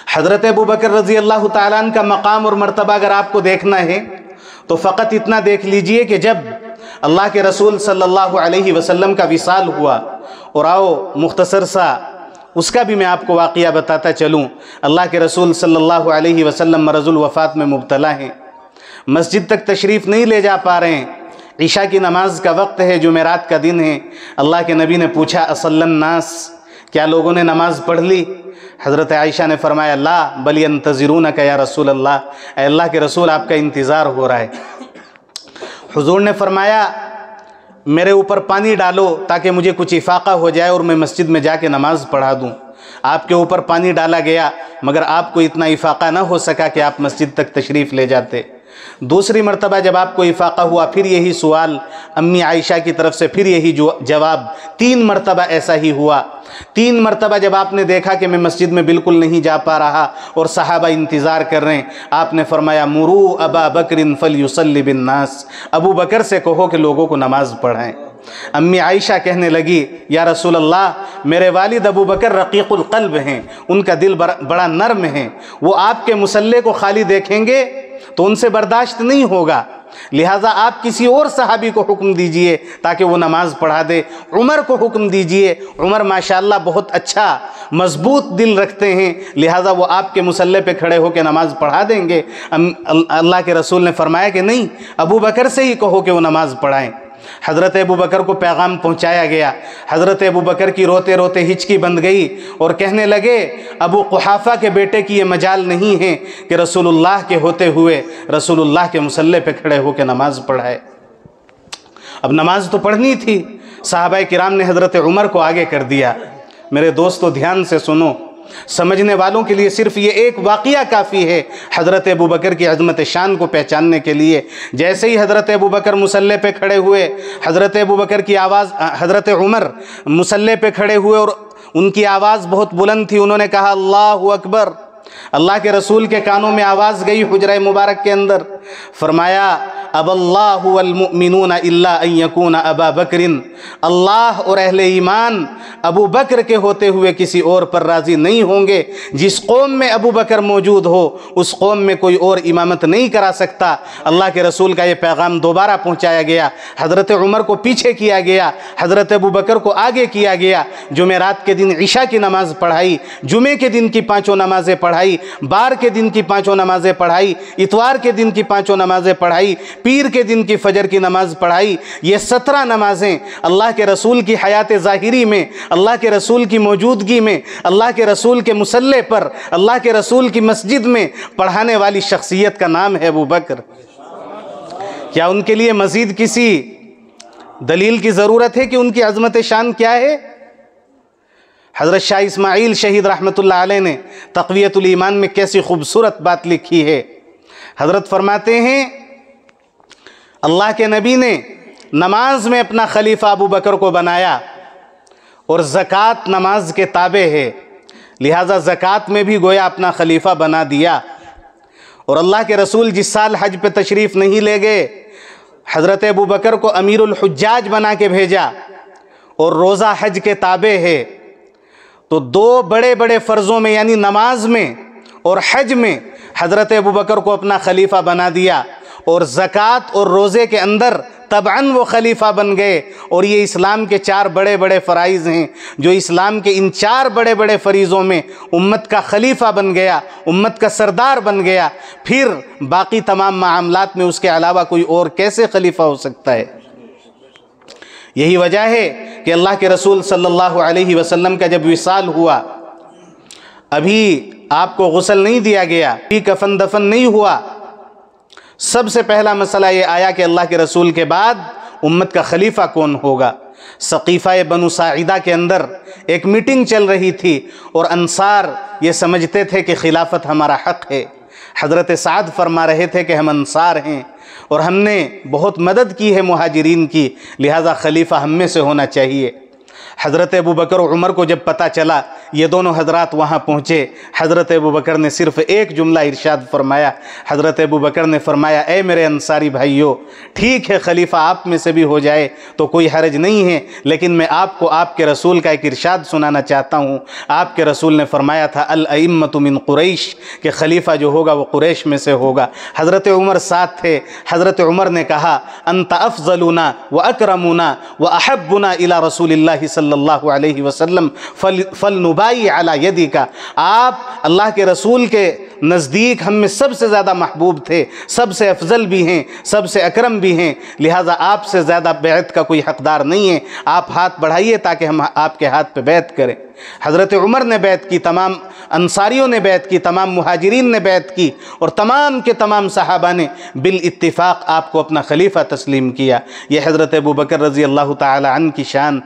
حضرت ابو بکر رضی اللہ تعالیٰ عنہ کا مقام اور مرتبہ اگر آپ کو دیکھنا ہے تو فقط اتنا دیکھ لیجئے کہ جب اللہ کے رسول صلی اللہ علیہ وسلم کا وصال ہوا، اور آؤ مختصر سا اس کا بھی میں آپ کو واقعہ بتاتا چلوں۔ اللہ کے رسول صلی اللہ علیہ وسلم مرض الوفات میں مبتلا ہیں، مسجد تک تشریف نہیں لے جا پا رہے ہیں، عشاء کی نماز کا وقت ہے، جمعرات کا دن ہے۔ اللہ کے نبی نے پوچھا اصلی الناس، کیا لوگوں نے نماز پڑھ لی؟ حضرت عائشہ نے فرمایا لا بل ینتظرونک یا رسول اللہ، اے اللہ کے رسول آپ کا انتظار ہو رہا ہے۔ حضور نے فرمایا میرے اوپر پانی ڈالو تاکہ مجھے کچھ افاقہ ہو جائے اور میں مسجد میں جا کے نماز پڑھا دوں۔ آپ کے اوپر پانی ڈالا گیا مگر آپ کو اتنا افاقہ نہ ہو سکا کہ آپ مسجد تک تشریف لے جاتے۔ دوسری مرتبہ جب آپ کو افاقہ ہوا پھر یہی سوال امی عائشہ کی طرف سے، پھر یہی جواب، 3 مرتبہ ایسا ہی ہوا۔ 3 مرتبہ جب آپ نے دیکھا کہ میں مسجد میں بالکل نہیں جا پا رہا اور صحابہ انتظار کر رہے ہیں، آپ نے فرمایا مرو ابا بکر فلیصلی بالناس، ابو بکر سے کہو کہ لوگوں کو نماز پڑھائیں۔ امی عائشہ کہنے لگی یا رسول اللہ میرے والد ابو بکر رقیق القلب ہیں، ان کا دل بڑا نرم ہے، وہ آپ کے مصلی کو خالی دیکھیں گے تو ان سے برداشت نہیں ہوگا، لہٰذا آپ کسی اور صحابی کو حکم دیجئے تاکہ وہ نماز پڑھا دے۔ عمر کو حکم دیجئے، عمر ماشاءاللہ بہت اچھا مضبوط دل رکھتے ہیں، لہٰذا وہ آپ کے مصلی پہ کھڑے ہو کے نماز پڑھا دیں گے۔ اللہ کے رسول نے فرمایا کہ نہیں، ابو بکر سے ہی کہو کہ وہ نماز پڑھائیں۔ حضرت ابو بکر کو پیغام پہنچایا گیا۔ حضرت ابو بکر کی روتے روتے ہچکی بند گئی اور کہنے لگے ابو قحافہ کے بیٹے کی یہ مجال نہیں ہے کہ رسول اللہ کے ہوتے ہوئے رسول اللہ کے مصلی پہ کھڑے ہو کے نماز پڑھائے۔ اب نماز تو پڑھنی تھی، صحابہ کرام نے حضرت عمر کو آگے کر دیا۔ میرے دوستو دھیان سے سنو، سمجھنے والوں کے لیے صرف یہ ایک واقعہ کافی ہے حضرت ابو بکر کی عظمت شان کو پہچاننے کے لیے۔ جیسے ہی حضرت ابو بکر مصلی پہ کھڑے ہوئے، حضرت ابو بکر کی آواز، حضرت عمر مصلی پہ کھڑے ہوئے اور ان کی آواز بہت بلند تھی، انہوں نے کہا اللہ اکبر۔ اللہ کے رسول کے کانوں میں آواز گئی حجرہ مبارک کے اندر، فرمایا اب اللہ والمؤمنون الا ان یکون ابا بکر، اللہ اور اہل ایمان ابو بکر کے ہوتے ہوئے کسی اور پر راضی نہیں ہوں گے۔ جس قوم میں ابو بکر موجود ہو اس قوم میں کوئی اور امامت نہیں کرا سکتا۔ اللہ کے رسول کا یہ پیغام دوبارہ پہنچایا گیا، حضرت عمر کو پیچھے کیا گیا، حضرت ابو بکر کو آگے کیا گیا۔ جمعرات کے دن عشاء کی نماز پڑھائی، جمعے کے دن کی 5 نمازیں پڑھائی، بار کے دن کی 5 نمازیں پڑھائی، اتوار کے دن کی 5 نمازیں پڑھائی، پیر کے دن کی فجر کی نماز پڑھائی۔ یہ 17 نمازیں اللہ کے رسول کی حیات ظاہری میں، اللہ کے رسول کی موجودگی میں، اللہ کے رسول کے مصلی پر، اللہ کے رسول کی مسجد میں پڑھانے والی شخصیت کا نام ہے ابو بکر۔ کیا ان کے لیے مزید کسی دلیل کی ضرورت ہے کہ ان کی عظمت شان کیا ہے؟ حضرت شاہ اسماعیل شہید رحمۃ اللہ علیہ نے تقویۃ الایمان میں کیسی خوبصورت بات لکھی ہے۔ حضرت فرماتے ہیں اللہ کے نبی نے نماز میں اپنا خلیفہ ابو بکر کو بنایا، اور زکوٰۃ نماز کے تابع ہے، لہٰذا زکوٰۃ میں بھی گویا اپنا خلیفہ بنا دیا۔ اور اللہ کے رسول جس سال حج پہ تشریف نہیں لے گئے، حضرت ابو بکر کو امیر الحجاج بنا کے بھیجا، اور روزہ حج کے تابع ہے۔ تو 2 بڑے بڑے فرضوں میں یعنی نماز میں اور حج میں حضرت ابو بکر کو اپنا خلیفہ بنا دیا، اور زکوٰۃ اور روزے کے اندر طبعاً وہ خلیفہ بن گئے۔ اور یہ اسلام کے 4 بڑے بڑے فرائض ہیں، جو اسلام کے ان 4 بڑے بڑے فریضوں میں امت کا خلیفہ بن گیا، امت کا سردار بن گیا، پھر باقی تمام معاملات میں اس کے علاوہ کوئی اور کیسے خلیفہ ہو سکتا ہے؟ یہی وجہ ہے کہ اللہ کے رسول صلی اللہ علیہ وسلم کا جب وصال ہوا، ابھی آپ کو غسل نہیں دیا گیا، ابھی کفن دفن نہیں ہوا، سب سے پہلا مسئلہ یہ آیا کہ اللہ کے رسول کے بعد امت کا خلیفہ کون ہوگا۔ سقیفہ بنو ساعدہ کے اندر ایک میٹنگ چل رہی تھی، اور انصار یہ سمجھتے تھے کہ خلافت ہمارا حق ہے۔ حضرت سعد فرما رہے تھے کہ ہم انصار ہیں اور ہم نے بہت مدد کی ہے مہاجرین کی، لہٰذا خلیفہ ہم میں سے ہونا چاہیے۔ حضرت ابو بکر و عمر کو جب پتہ چلا یہ دونوں حضرات وہاں پہنچے، حضرت ابو بکر نے صرف ایک جملہ ارشاد فرمایا۔ حضرت ابو بکر نے فرمایا اے میرے انصاری بھائیو، ٹھیک ہے خلیفہ آپ میں سے بھی ہو جائے تو کوئی حرج نہیں ہے، لیکن میں آپ کو آپ کے رسول کا ایک ارشاد سنانا چاہتا ہوں۔ آپ کے رسول نے فرمایا تھا الائمۃ من قریش، کہ خلیفہ جو ہوگا وہ قریش میں سے ہوگا۔ حضرت عمر ساتھ تھے۔ حضرت عمر نے کہا انت افضلنا واکرمنا واحبنا الی رسول اللہ صلی اللہ علیہ وسلم فلنبائی علی یدک، آپ اللہ کے رسول کے نزدیک ہم میں سب سے زیادہ محبوب تھے، سب سے افضل بھی ہیں، سب سے اکرم بھی ہیں، لہٰذا آپ سے زیادہ بیعت کا کوئی حقدار نہیں ہے، آپ ہاتھ بڑھائیے تاکہ ہم آپ کے ہاتھ پہ بیعت کریں۔ حضرت عمر نے بیعت کی، تمام انصاریوں نے بیعت کی، تمام مہاجرین نے بیعت کی، اور تمام کے تمام صحابہ نے بالاتفاق آپ کو اپنا خلیفہ تسلیم کیا۔ یہ حضرت ابو بکر رضی اللہ تعالی عنہ کی شان